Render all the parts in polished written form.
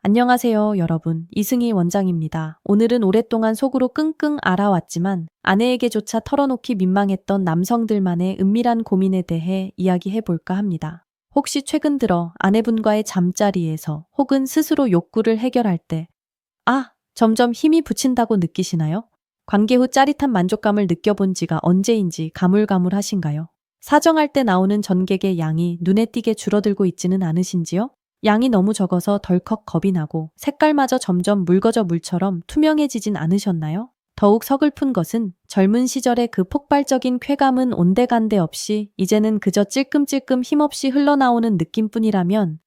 안녕하세요, 여러분. 이승희 원장입니다. 오늘은 오랫동안 속으로 끙끙 앓아왔지만 아내에게조차 털어놓기 민망했던 남성들만의 은밀한 고민에 대해 이야기해 볼까 합니다. 혹시 최근 들어 아내분과의 잠자리에서 혹은 스스로 욕구를 해결할 때, 점점 힘이 붙인다고 느끼시나요? 관계 후 짜릿한 만족감을 느껴본 지가 언제인지 가물가물하신가요? 사정할 때 나오는 전객의 양이 눈에 띄게 줄어들고 있지는 않으신지요? 양이 너무 적어서 덜컥 겁이 나고 색깔마저 점점 묽어져 물처럼 투명해지진 않으셨나요? 더욱 서글픈 것은 젊은 시절의 그 폭발적인 쾌감은 온데간데 없이 이제는 그저 찔끔찔끔 힘없이 흘러나오는 느낌뿐이라면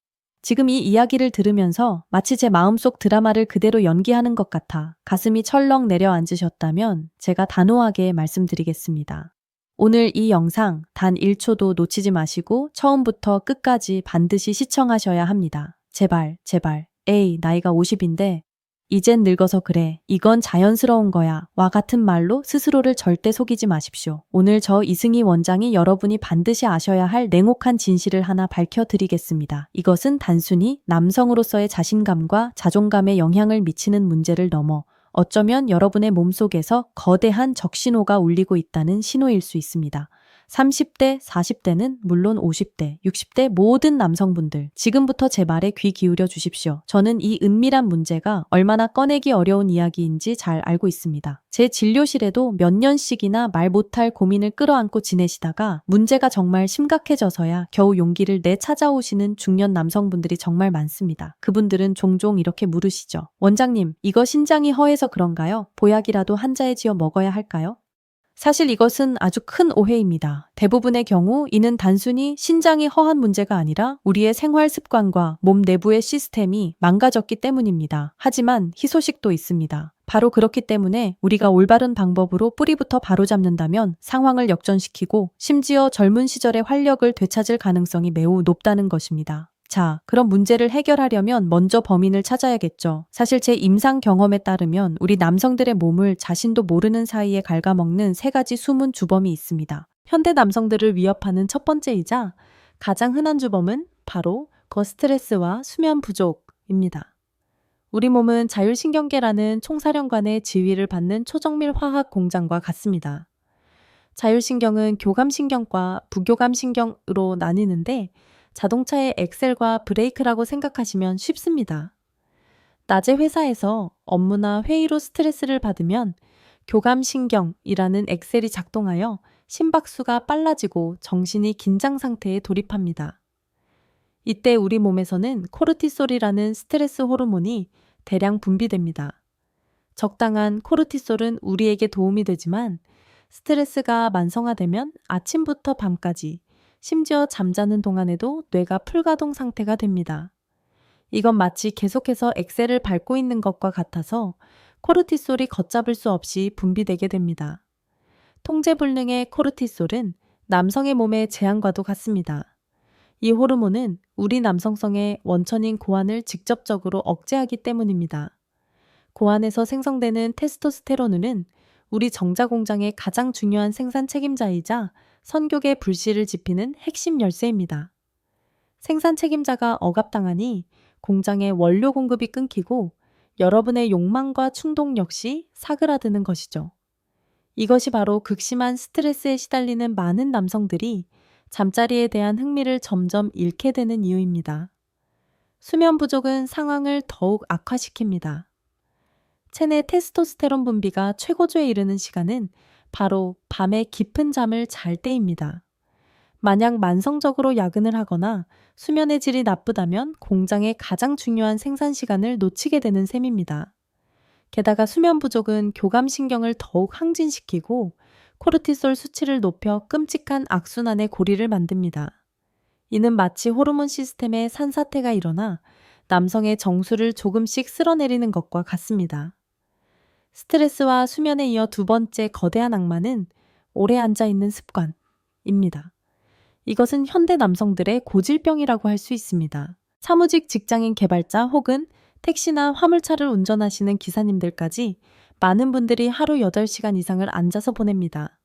지금 이 이야기를 들으면서 마치 제 마음속 드라마를 그대로 연기하는 것 같아 가슴이 철렁 내려앉으셨다면 제가 단호하게 말씀드리겠습니다. 오늘 이 영상 단 1초도 놓치지 마시고 처음부터 끝까지 반드시 시청하셔야 합니다. 제발, 제발. 에이, 나이가 50인데 이젠 늙어서 그래. 이건 자연스러운 거야. 와 같은 말로 스스로를 절대 속이지 마십시오. 오늘 저 이승희 원장이 여러분이 반드시 아셔야 할 냉혹한 진실을 하나 밝혀드리겠습니다. 이것은 단순히 남성으로서의 자신감과 자존감에 영향을 미치는 문제를 넘어 어쩌면 여러분의 몸속에서 거대한 적신호가 울리고 있다는 신호일 수 있습니다. 30대, 40대는 물론 50대, 60대 모든 남성분들, 지금부터 제 말에 귀 기울여 주십시오. 저는 이 은밀한 문제가 얼마나 꺼내기 어려운 이야기인지 잘 알고 있습니다. 제 진료실에도 몇 년씩이나 말 못할 고민을 끌어안고 지내시다가 문제가 정말 심각해져서야 겨우 용기를 내 찾아오시는 중년 남성분들이 정말 많습니다. 그분들은 종종 이렇게 물으시죠. 원장님, 이거 신장이 허해서 그런가요? 보약이라도 한 자에 지어 먹어야 할까요? 사실 이것은 아주 큰 오해입니다. 대부분의 경우 이는 단순히 신장이 허한 문제가 아니라 우리의 생활 습관과 몸 내부의 시스템이 망가졌기 때문입니다. 하지만 희소식도 있습니다. 바로 그렇기 때문에 우리가 올바른 방법으로 뿌리부터 바로잡는다면 상황을 역전시키고 심지어 젊은 시절의 활력을 되찾을 가능성이 매우 높다는 것입니다. 자, 그럼 문제를 해결하려면 먼저 범인을 찾아야겠죠. 사실 제 임상 경험에 따르면 우리 남성들의 몸을 자신도 모르는 사이에 갉아먹는 3가지 숨은 주범이 있습니다. 현대 남성들을 위협하는 첫 번째이자 가장 흔한 주범은 바로 스트레스와 수면 부족입니다. 우리 몸은 자율신경계라는 총사령관의 지휘를 받는 초정밀 화학 공장과 같습니다. 자율신경은 교감신경과 부교감신경으로 나뉘는데 자동차의 엑셀과 브레이크라고 생각하시면 쉽습니다. 낮에 회사에서 업무나 회의로 스트레스를 받으면 교감신경이라는 엑셀이 작동하여 심박수가 빨라지고 정신이 긴장 상태에 돌입합니다. 이때 우리 몸에서는 코르티솔이라는 스트레스 호르몬이 대량 분비됩니다. 적당한 코르티솔은 우리에게 도움이 되지만 스트레스가 만성화되면 아침부터 밤까지 심지어 잠자는 동안에도 뇌가 풀가동 상태가 됩니다. 이건 마치 계속해서 엑셀을 밟고 있는 것과 같아서 코르티솔이 걷잡을 수 없이 분비되게 됩니다. 통제불능의 코르티솔은 남성의 몸의 재앙과도 같습니다. 이 호르몬은 우리 남성성의 원천인 고환을 직접적으로 억제하기 때문입니다. 고환에서 생성되는 테스토스테론은 우리 정자공장의 가장 중요한 생산 책임자이자 선교계 불씨를 지피는 핵심 열쇠입니다. 생산 책임자가 억압당하니 공장의 원료 공급이 끊기고 여러분의 욕망과 충동 역시 사그라드는 것이죠. 이것이 바로 극심한 스트레스에 시달리는 많은 남성들이 잠자리에 대한 흥미를 점점 잃게 되는 이유입니다. 수면 부족은 상황을 더욱 악화시킵니다. 체내 테스토스테론 분비가 최고조에 이르는 시간은 바로 밤에 깊은 잠을 잘 때입니다. 만약 만성적으로 야근을 하거나 수면의 질이 나쁘다면 공장의 가장 중요한 생산 시간을 놓치게 되는 셈입니다. 게다가 수면 부족은 교감신경을 더욱 항진시키고 코르티솔 수치를 높여 끔찍한 악순환의 고리를 만듭니다. 이는 마치 호르몬 시스템에 산사태가 일어나 남성의 정수를 조금씩 쓸어내리는 것과 같습니다. 스트레스와 수면에 이어 두 번째 거대한 악마는 오래 앉아있는 습관입니다. 이것은 현대 남성들의 고질병이라고 할 수 있습니다. 사무직 직장인 개발자 혹은 택시나 화물차를 운전하시는 기사님들까지 많은 분들이 하루 8시간 이상을 앉아서 보냅니다.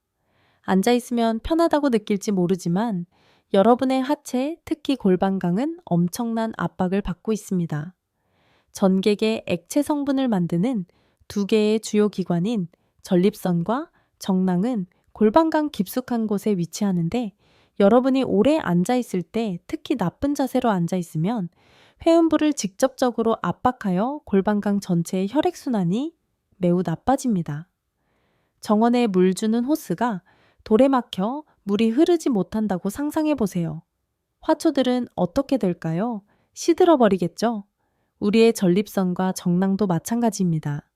앉아있으면 편하다고 느낄지 모르지만 여러분의 하체, 특히 골반강은 엄청난 압박을 받고 있습니다. 전객의 액체 성분을 만드는 두 개의 주요 기관인 전립선과 정낭은 골반강 깊숙한 곳에 위치하는데 여러분이 오래 앉아 있을 때 특히 나쁜 자세로 앉아 있으면 회음부를 직접적으로 압박하여 골반강 전체의 혈액순환이 매우 나빠집니다. 정원에 물 주는 호스가 돌에 막혀 물이 흐르지 못한다고 상상해 보세요. 화초들은 어떻게 될까요? 시들어 버리겠죠? 우리의 전립선과 정낭도 마찬가지입니다.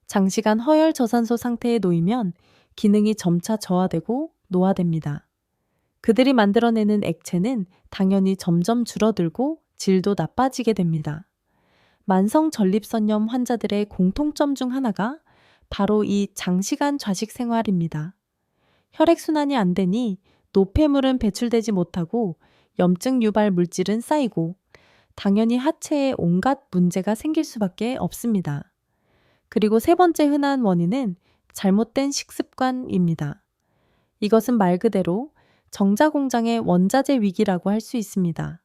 장시간 허혈 저산소 상태에 놓이면 기능이 점차 저하되고 노화됩니다. 그들이 만들어내는 액체는 당연히 점점 줄어들고 질도 나빠지게 됩니다. 만성 전립선염 환자들의 공통점 중 하나가 바로 이 장시간 좌식 생활입니다. 혈액순환이 안 되니 노폐물은 배출되지 못하고 염증 유발 물질은 쌓이고 당연히 하체에 온갖 문제가 생길 수밖에 없습니다. 그리고 세 번째 흔한 원인은 잘못된 식습관입니다. 이것은 말 그대로 정자공장의 원자재 위기라고 할 수 있습니다.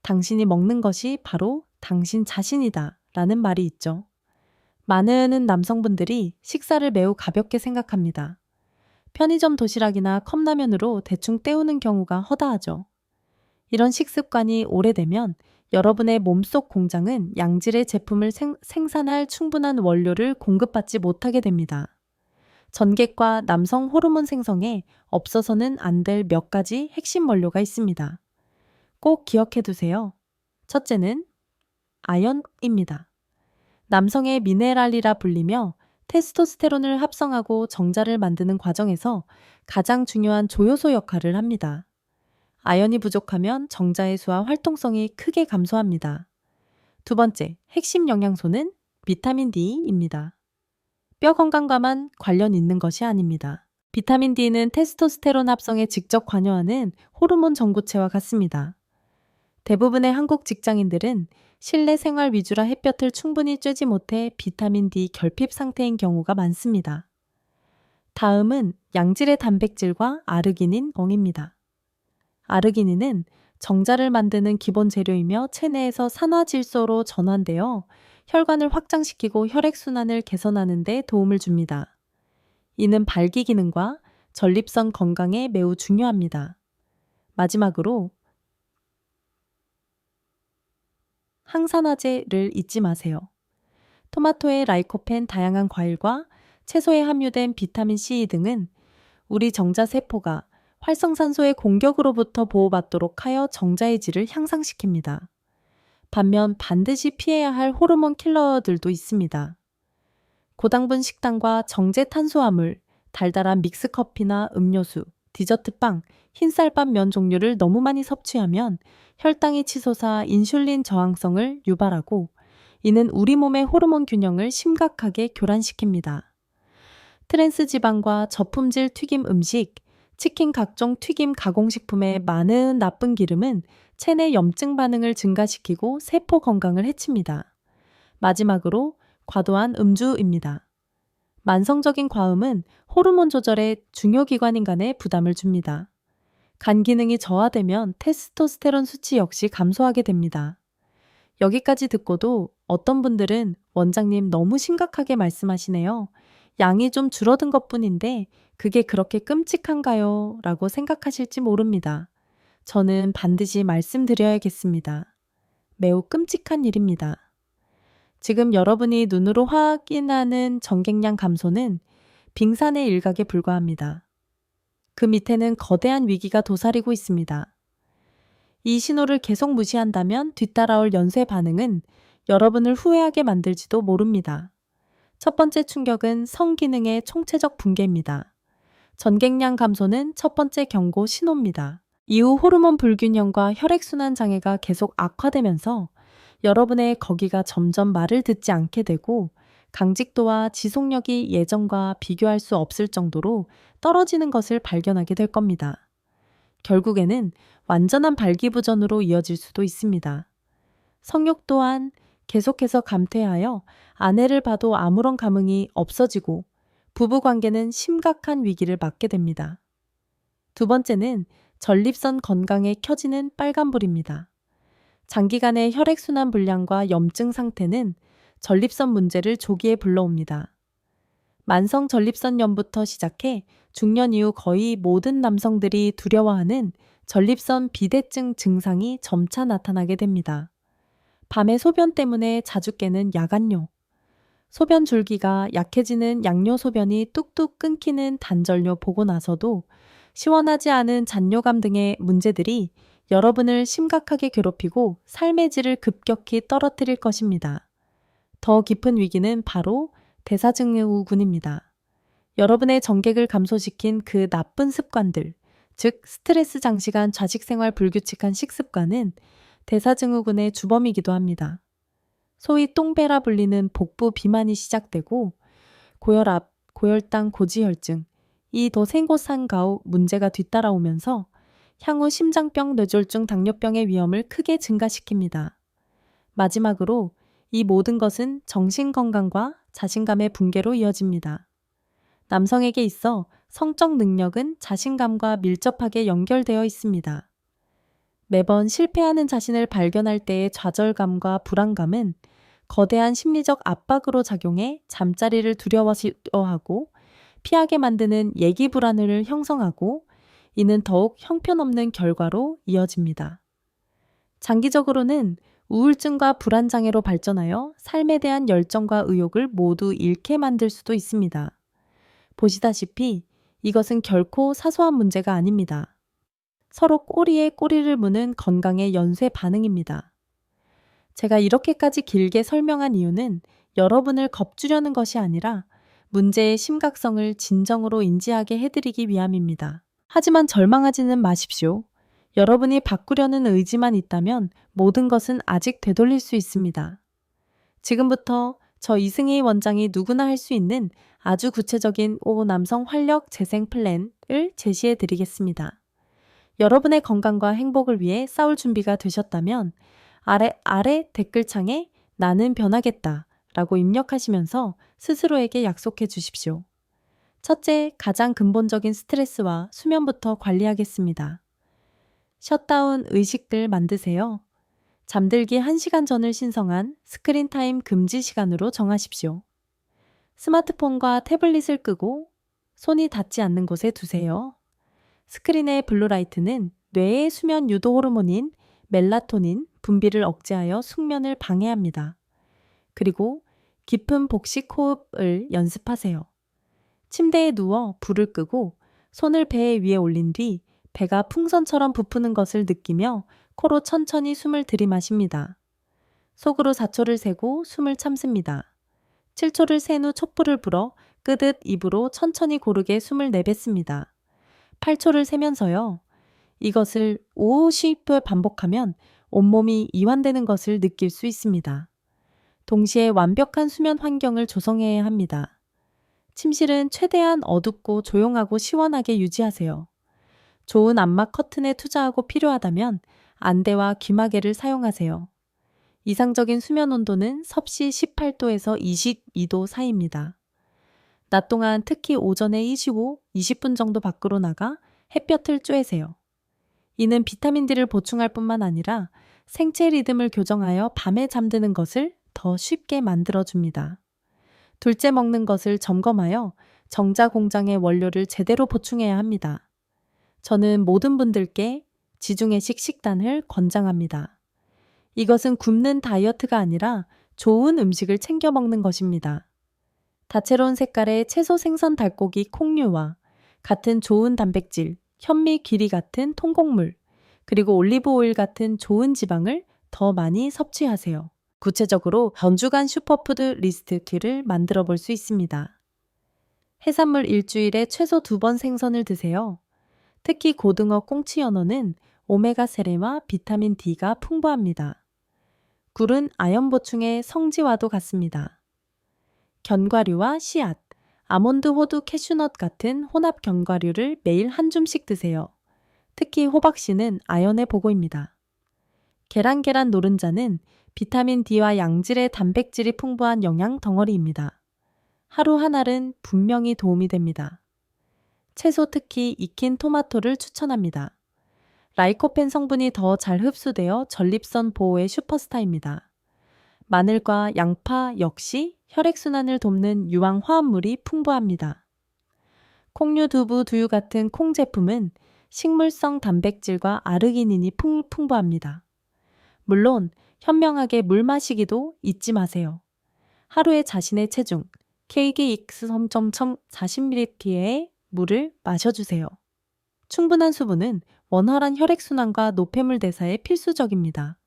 당신이 먹는 것이 바로 당신 자신이다 라는 말이 있죠. 많은 남성분들이 식사를 매우 가볍게 생각합니다. 편의점 도시락이나 컵라면으로 대충 때우는 경우가 허다하죠. 이런 식습관이 오래되면 여러분의 몸속 공장은 양질의 제품을 생산할 충분한 원료를 공급받지 못하게 됩니다. 전객과 남성 호르몬 생성에 없어서는 안 될 몇 가지 핵심 원료가 있습니다. 꼭 기억해 두세요. 첫째는 아연입니다. 남성의 미네랄이라 불리며 테스토스테론을 합성하고 정자를 만드는 과정에서 가장 중요한 조효소 역할을 합니다. 아연이 부족하면 정자의 수와 활동성이 크게 감소합니다. 두 번째, 핵심 영양소는 비타민 D입니다. 뼈 건강과만 관련 있는 것이 아닙니다. 비타민 D는 테스토스테론 합성에 직접 관여하는 호르몬 전구체와 같습니다. 대부분의 한국 직장인들은 실내 생활 위주라 햇볕을 충분히 쬐지 못해 비타민 D 결핍 상태인 경우가 많습니다. 다음은 양질의 단백질과 아르기닌입니다. 아르기닌은 정자를 만드는 기본 재료이며 체내에서 산화질소로 전환되어 혈관을 확장시키고 혈액순환을 개선하는 데 도움을 줍니다. 이는 발기 기능과 전립선 건강에 매우 중요합니다. 마지막으로 항산화제를 잊지 마세요. 토마토의 라이코펜, 다양한 과일과 채소에 함유된 비타민C 등은 우리 정자세포가 활성산소의 공격으로부터 보호받도록 하여 정자의 질을 향상시킵니다. 반면 반드시 피해야 할 호르몬 킬러들도 있습니다. 고당분 식단과 정제 탄수화물, 달달한 믹스커피나 음료수, 디저트빵, 흰쌀밥 면 종류를 너무 많이 섭취하면 혈당이 치솟아 인슐린 저항성을 유발하고 이는 우리 몸의 호르몬 균형을 심각하게 교란시킵니다. 트랜스 지방과 저품질 튀김 음식, 치킨 각종 튀김 가공식품의 많은 나쁜 기름은 체내 염증 반응을 증가시키고 세포 건강을 해칩니다. 마지막으로 과도한 음주입니다. 만성적인 과음은 호르몬 조절에 중요 기관인 간에 부담을 줍니다. 간 기능이 저하되면 테스토스테론 수치 역시 감소하게 됩니다. 여기까지 듣고도 어떤 분들은 원장님 너무 심각하게 말씀하시네요. 양이 좀 줄어든 것뿐인데 그게 그렇게 끔찍한가요? 라고 생각하실지 모릅니다. 저는 반드시 말씀드려야겠습니다. 매우 끔찍한 일입니다. 지금 여러분이 눈으로 확인하는 전객량 감소는 빙산의 일각에 불과합니다. 그 밑에는 거대한 위기가 도사리고 있습니다. 이 신호를 계속 무시한다면 뒤따라올 연쇄 반응은 여러분을 후회하게 만들지도 모릅니다. 첫 번째 충격은 성기능의 총체적 붕괴입니다. 전객량 감소는 첫 번째 경고 신호입니다. 이후 호르몬 불균형과 혈액순환 장애가 계속 악화되면서 여러분의 거기가 점점 말을 듣지 않게 되고 강직도와 지속력이 예전과 비교할 수 없을 정도로 떨어지는 것을 발견하게 될 겁니다. 결국에는 완전한 발기부전으로 이어질 수도 있습니다. 성욕 또한 계속해서 감퇴하여 아내를 봐도 아무런 감흥이 없어지고 부부관계는 심각한 위기를 맞게 됩니다. 두 번째는 전립선 건강에 켜지는 빨간불입니다. 장기간의 혈액순환 불량과 염증 상태는 전립선 문제를 조기에 불러옵니다. 만성 전립선염부터 시작해 중년 이후 거의 모든 남성들이 두려워하는 전립선 비대증 증상이 점차 나타나게 됩니다. 밤에 소변 때문에 자주 깨는 야간뇨, 소변 줄기가 약해지는 양뇨 소변이 뚝뚝 끊기는 단절뇨 보고 나서도 시원하지 않은 잔뇨감 등의 문제들이 여러분을 심각하게 괴롭히고 삶의 질을 급격히 떨어뜨릴 것입니다. 더 깊은 위기는 바로 대사증후군입니다. 여러분의 정객을 감소시킨 그 나쁜 습관들, 즉 스트레스 장시간 좌식생활 불규칙한 식습관은 대사증후군의 주범이기도 합니다. 소위 똥배라 불리는 복부 비만이 시작되고 고혈압, 고혈당, 고지혈증, 이 도생고산가우 문제가 뒤따라오면서 향후 심장병, 뇌졸중, 당뇨병의 위험을 크게 증가시킵니다. 마지막으로 이 모든 것은 정신건강과 자신감의 붕괴로 이어집니다. 남성에게 있어 성적 능력은 자신감과 밀접하게 연결되어 있습니다. 매번 실패하는 자신을 발견할 때의 좌절감과 불안감은 거대한 심리적 압박으로 작용해 잠자리를 두려워하고 피하게 만드는 예기 불안을 형성하고 이는 더욱 형편없는 결과로 이어집니다. 장기적으로는 우울증과 불안장애로 발전하여 삶에 대한 열정과 의욕을 모두 잃게 만들 수도 있습니다. 보시다시피 이것은 결코 사소한 문제가 아닙니다. 서로 꼬리에 꼬리를 무는 건강의 연쇄 반응입니다. 제가 이렇게까지 길게 설명한 이유는 여러분을 겁주려는 것이 아니라 문제의 심각성을 진정으로 인지하게 해드리기 위함입니다. 하지만 절망하지는 마십시오. 여러분이 바꾸려는 의지만 있다면 모든 것은 아직 되돌릴 수 있습니다. 지금부터 저 이승희 원장이 누구나 할 수 있는 아주 구체적인 남성 활력 재생 플랜을 제시해 드리겠습니다. 여러분의 건강과 행복을 위해 싸울 준비가 되셨다면 아래 댓글창에 나는 변하겠다 라고 입력하시면서 스스로에게 약속해 주십시오. 첫째, 가장 근본적인 스트레스와 수면부터 관리하겠습니다. 셧다운 의식들 만드세요. 잠들기 1시간 전을 신성한 스크린 타임 금지 시간으로 정하십시오. 스마트폰과 태블릿을 끄고 손이 닿지 않는 곳에 두세요. 스크린의 블루라이트는 뇌의 수면 유도 호르몬인 멜라토닌 분비를 억제하여 숙면을 방해합니다. 그리고 깊은 복식 호흡을 연습하세요. 침대에 누워 불을 끄고 손을 배 위에 올린 뒤 배가 풍선처럼 부푸는 것을 느끼며 코로 천천히 숨을 들이마십니다. 속으로 4초를 세고 숨을 참습니다. 7초를 센 후 촛불을 불어 끄듯 입으로 천천히 고르게 숨을 내뱉습니다. 8초를 세면서요. 이것을 50회 반복하면 온몸이 이완되는 것을 느낄 수 있습니다. 동시에 완벽한 수면 환경을 조성해야 합니다. 침실은 최대한 어둡고 조용하고 시원하게 유지하세요. 좋은 암막 커튼에 투자하고 필요하다면 안대와 귀마개를 사용하세요. 이상적인 수면 온도는 섭씨 18도에서 22도 사이입니다. 낮 동안 특히 오전에 쉬고 20분 정도 밖으로 나가 햇볕을 쬐세요. 이는 비타민 D를 보충할 뿐만 아니라 생체 리듬을 교정하여 밤에 잠드는 것을 더 쉽게 만들어줍니다. 둘째, 먹는 것을 점검하여 정자 공장의 원료를 제대로 보충해야 합니다. 저는 모든 분들께 지중해식 식단을 권장합니다. 이것은 굶는 다이어트가 아니라 좋은 음식을 챙겨 먹는 것입니다. 다채로운 색깔의 채소 생선 닭고기 콩류와 같은 좋은 단백질, 현미 귀리 같은 통곡물, 그리고 올리브 오일 같은 좋은 지방을 더 많이 섭취하세요. 구체적으로 건주간 슈퍼푸드 리스트를 만들어 볼 수 있습니다. 해산물 일주일에 최소 2번 생선을 드세요. 특히 고등어, 꽁치, 연어는 오메가3와 비타민 D가 풍부합니다. 굴은 아연 보충의 성지와도 같습니다. 견과류와 씨앗, 아몬드, 호두, 캐슈넛 같은 혼합 견과류를 매일 한 줌씩 드세요. 특히 호박씨는 아연의 보고입니다. 계란 노른자는 비타민 D와 양질의 단백질이 풍부한 영양 덩어리입니다. 하루 한 알은 분명히 도움이 됩니다. 채소 특히 익힌 토마토를 추천합니다. 라이코펜 성분이 더 잘 흡수되어 전립선 보호의 슈퍼스타입니다. 마늘과 양파 역시 혈액순환을 돕는 유황 화합물이 풍부합니다. 콩류, 두부, 두유 같은 콩 제품은 식물성 단백질과 아르기닌이 풍부합니다. 물론 현명하게 물 마시기도 잊지 마세요. 하루에 자신의 체중 kgx 3.40ml의 물을 마셔주세요. 충분한 수분은 원활한 혈액순환과 노폐물 대사에 필수적입니다.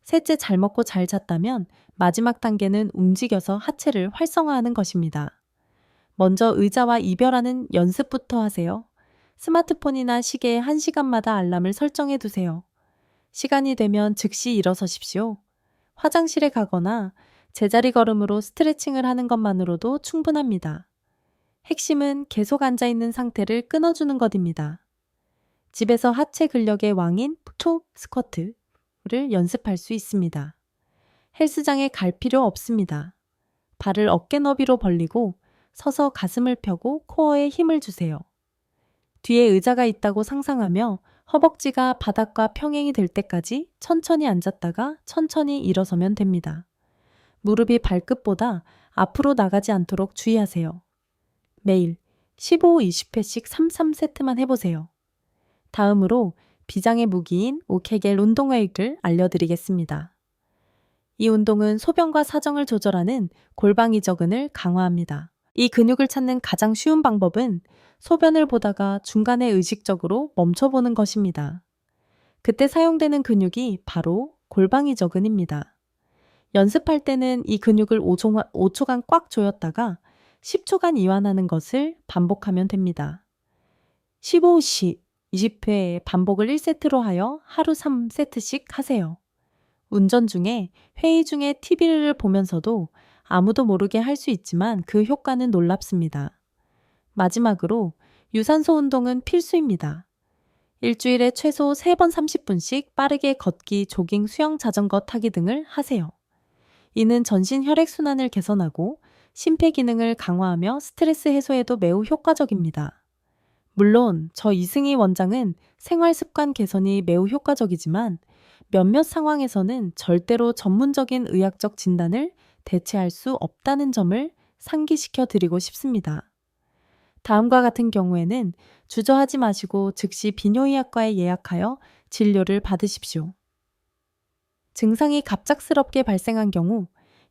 셋째, 잘 먹고 잘 잤다면 마지막 단계는 움직여서 하체를 활성화하는 것입니다. 먼저 의자와 이별하는 연습부터 하세요. 스마트폰이나 시계에 1시간마다 알람을 설정해 두세요. 시간이 되면 즉시 일어서십시오. 화장실에 가거나 제자리 걸음으로 스트레칭을 하는 것만으로도 충분합니다. 핵심은 계속 앉아있는 상태를 끊어주는 것입니다. 집에서 하체 근력의 왕인 톱 스쿼트를 연습할 수 있습니다. 헬스장에 갈 필요 없습니다. 발을 어깨 너비로 벌리고 서서 가슴을 펴고 코어에 힘을 주세요. 뒤에 의자가 있다고 상상하며 허벅지가 바닥과 평행이 될 때까지 천천히 앉았다가 천천히 일어서면 됩니다. 무릎이 발끝보다 앞으로 나가지 않도록 주의하세요. 매일 15-20회씩 3-3세트만 해보세요. 다음으로 비장의 무기인 5케겔 운동회를 알려드리겠습니다. 이 운동은 소변과 사정을 조절하는 골방이 저근을 강화합니다. 이 근육을 찾는 가장 쉬운 방법은 소변을 보다가 중간에 의식적으로 멈춰보는 것입니다. 그때 사용되는 근육이 바로 골방이 저근입니다. 연습할 때는 이 근육을 5초간 꽉 조였다가 10초간 이완하는 것을 반복하면 됩니다. 15시 20회 반복을 1세트로 하여 하루 3세트씩 하세요. 운전 중에, 회의 중에 TV를 보면서도 아무도 모르게 할 수 있지만 그 효과는 놀랍습니다. 마지막으로 유산소 운동은 필수입니다. 일주일에 최소 3번 30분씩 빠르게 걷기, 조깅, 수영, 자전거 타기 등을 하세요. 이는 전신 혈액순환을 개선하고 심폐기능을 강화하며 스트레스 해소에도 매우 효과적입니다. 물론 저 이승희 원장은 생활습관 개선이 매우 효과적이지만 몇몇 상황에서는 절대로 전문적인 의학적 진단을 대체할 수 없다는 점을 상기시켜 드리고 싶습니다. 다음과 같은 경우에는 주저하지 마시고 즉시 비뇨의학과에 예약하여 진료를 받으십시오. 증상이 갑작스럽게 발생한 경우,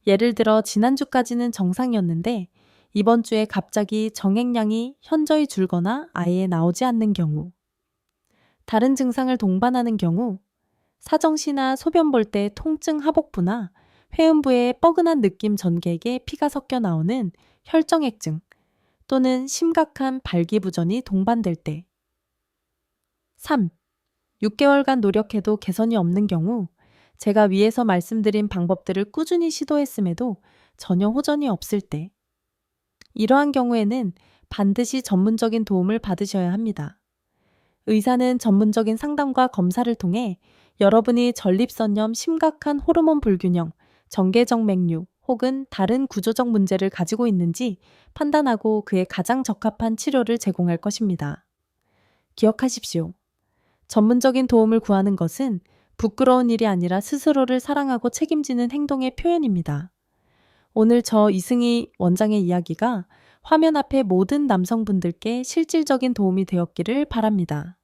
예를 들어 지난주까지는 정상이었는데 이번 주에 갑자기 정액량이 현저히 줄거나 아예 나오지 않는 경우, 다른 증상을 동반하는 경우, 사정시나 소변 볼 때 통증 하복부나 회음부에 뻐근한 느낌 전개액에 피가 섞여 나오는 혈정액증 또는 심각한 발기부전이 동반될 때. 3. 6개월간 노력해도 개선이 없는 경우, 제가 위에서 말씀드린 방법들을 꾸준히 시도했음에도 전혀 호전이 없을 때. 이러한 경우에는 반드시 전문적인 도움을 받으셔야 합니다. 의사는 전문적인 상담과 검사를 통해 여러분이 전립선염, 심각한 호르몬 불균형, 정계적 맥류 혹은 다른 구조적 문제를 가지고 있는지 판단하고 그에 가장 적합한 치료를 제공할 것입니다. 기억하십시오. 전문적인 도움을 구하는 것은 부끄러운 일이 아니라 스스로를 사랑하고 책임지는 행동의 표현입니다. 오늘 저 이승희 원장의 이야기가 화면 앞의 모든 남성분들께 실질적인 도움이 되었기를 바랍니다.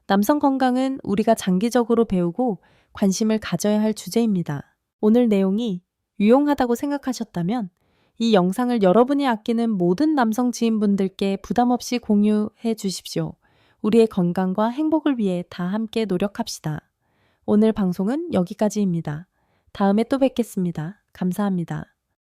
남성 건강은 우리가 장기적으로 배우고 관심을 가져야 할 주제입니다. 오늘 내용이 유용하다고 생각하셨다면 이 영상을 여러분이 아끼는 모든 남성 지인분들께 부담 없이 공유해 주십시오. 우리의 건강과 행복을 위해 다 함께 노력합시다. 오늘 방송은 여기까지입니다. 다음에 또 뵙겠습니다. 감사합니다.